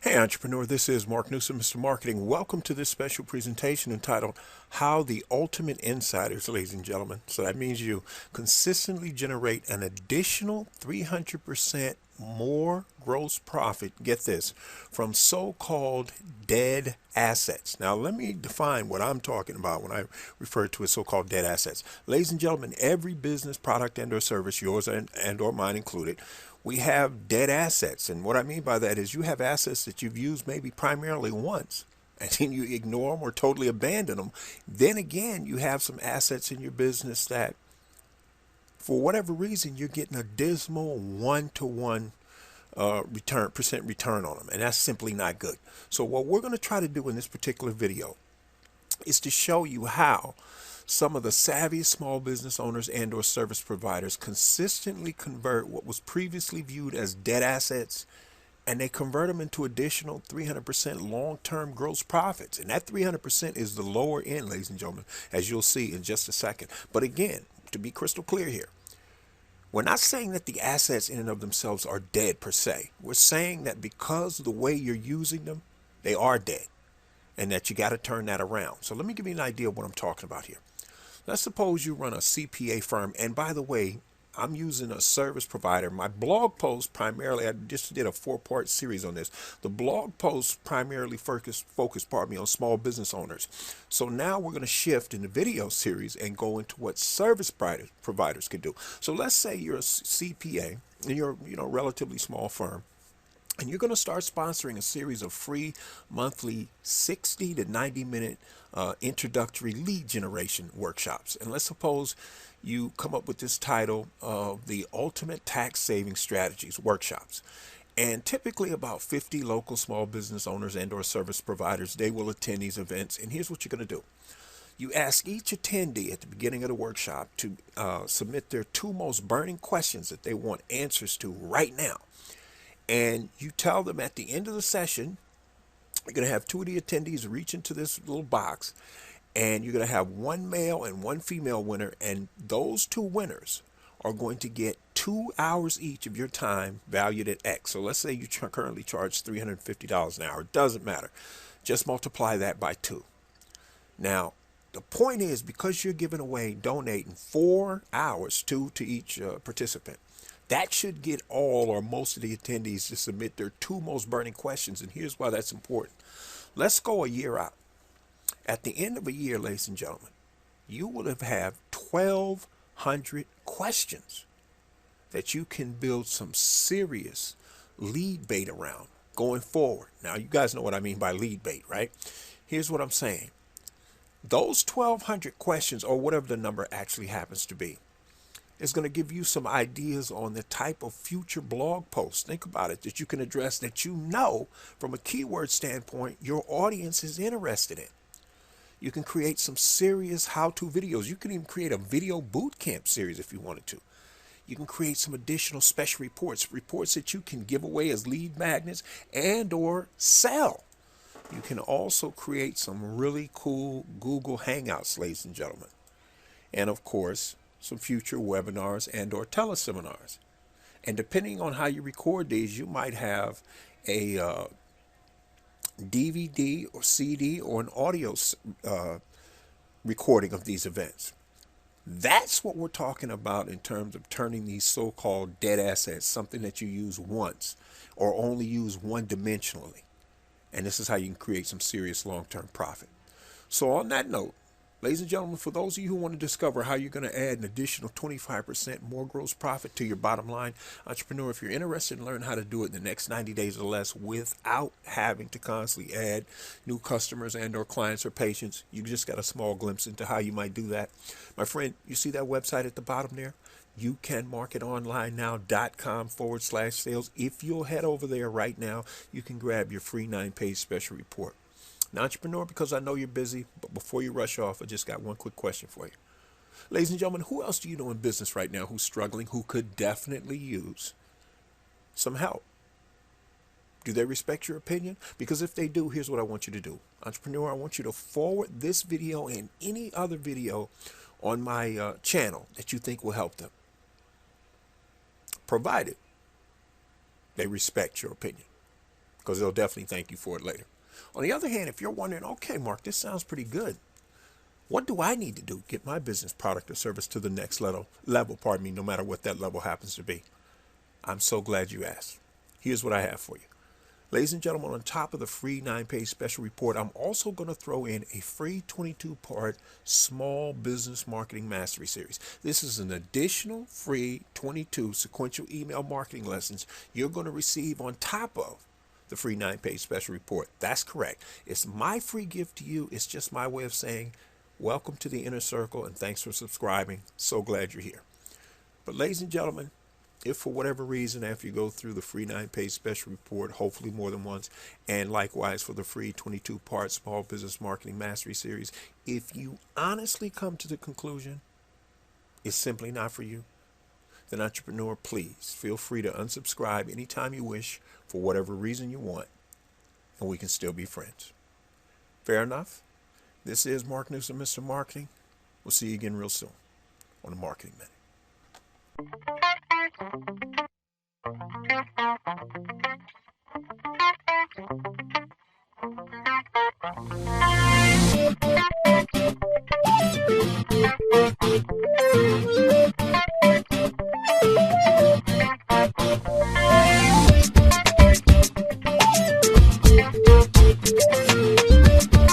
Hey entrepreneur, this is Mark Newsom, Mr. Marketing. Welcome to this special presentation entitled How the Ultimate Insiders, ladies and gentlemen. So that means you consistently generate an additional 300% more gross profit, get this, from so-called dead assets. Now let me define what I'm talking about when I refer to as so-called dead assets. Ladies and gentlemen, every business, product, and or service, yours and or mine included, we have dead assets. And what I mean by that is you have assets that you've used maybe primarily once, and then you ignore them or totally abandon them. Then again, you have some assets in your business that, for whatever reason, you're getting a dismal one-to-one return on them, and that's simply not good. So what we're going to try to do in this particular video is to show you how some of the savviest small business owners and or service providers consistently convert what was previously viewed as dead assets, and they convert them into additional 300% long-term gross profits. And that 300% is the lower end, ladies and gentlemen, as you'll see in just a second. But again, to be crystal clear here, we're not saying that the assets in and of themselves are dead per se. We're saying that because of the way you're using them, they are dead, and that you got to turn that around. So let me give you an idea of what I'm talking about here. Let's suppose you run a CPA firm, and by the way, I'm using a service provider. My blog post primarily, I just did a 4-part series on this. The blog post primarily focused on small business owners. So now we're going to shift in the video series and go into what service providers can do. So let's say you're a CPA and you're a relatively small firm, and you're going to start sponsoring a series of free monthly 60 to 90 minute introductory lead generation workshops. And let's suppose you come up with this title of the Ultimate Tax Saving Strategies Workshops. And typically about 50 local small business owners and or service providers, they will attend these events. And here's what you're going to do. You ask each attendee at the beginning of the workshop to submit their 2 most burning questions that they want answers to right now. And you tell them at the end of the session, you're going to have 2 of the attendees reach into this little box, and you're going to have 1 male and 1 female winner, and those 2 winners are going to get 2 hours each of your time valued at X. So let's say you currently charge $350 an hour. It doesn't matter. Just multiply that by 2. Now, the point is, because you're giving away, donating 4 hours, 2 to each participant, that should get all or most of the attendees to submit their 2 most burning questions. And here's why that's important. Let's go a year out. At the end of a year, ladies and gentlemen, you will have 1,200 questions that you can build some serious lead bait around going forward. Now, you guys know what I mean by lead bait, right? Here's what I'm saying. Those 1,200 questions, or whatever the number actually happens to be, is going to give you some ideas on the type of future blog posts, think about it, that you can address, that from a keyword standpoint, your audience is interested in. You can create some serious how-to videos. You can even create a video boot camp series if you wanted to. You can create some additional special reports that you can give away as lead magnets and or sell. You can also create some really cool Google Hangouts, ladies and gentlemen. And of course, some future webinars and or teleseminars. And depending on how you record these, you might have a DVD or CD or an audio recording of these events. That's what we're talking about in terms of turning these so-called dead assets, something that you use once or only use one-dimensionally. And this is how you can create some serious long-term profit. So on that note, ladies and gentlemen, for those of you who want to discover how you're going to add an additional 25% more gross profit to your bottom line, entrepreneur, if you're interested in learning how to do it in the next 90 days or less without having to constantly add new customers and or clients or patients, you just got a small glimpse into how you might do that. My friend, you see that website at the bottom there? youcanmarketonlinenow.com/sales. If you'll head over there right now, you can grab your free 9-page special report. Now, entrepreneur, because I know you're busy, but before you rush off, I just got one quick question for you. Ladies and gentlemen, who else do you know in business right now who's struggling, who could definitely use some help? Do they respect your opinion? Because if they do, here's what I want you to do. Entrepreneur, I want you to forward this video and any other video on my channel that you think will help them, provided they respect your opinion. because they'll definitely thank you for it later. On the other hand, if you're wondering, okay, Mark, this sounds pretty good. What do I need to do to get my business product or service to the next level, pardon me, no matter what that level happens to be? I'm so glad you asked. Here's what I have for you. Ladies and gentlemen, on top of the free 9-page special report, I'm also going to throw in a free 22-part small business marketing mastery series. This is an additional free 22 sequential email marketing lessons you're going to receive on top of the free 9-page special report. That's correct. It's my free gift to you. It's just my way of saying welcome to the inner circle and thanks for subscribing. So glad you're here. But ladies and gentlemen, if for whatever reason, after you go through the free 9-page special report, hopefully more than once, and likewise for the free 22-part small business marketing mastery series, if you honestly come to the conclusion it's simply not for you, then entrepreneur, please feel free to unsubscribe anytime you wish for whatever reason you want, and we can still be friends. Fair enough? This is Mark Newsom, Mr. Marketing. We'll see you again real soon on the Marketing Minute.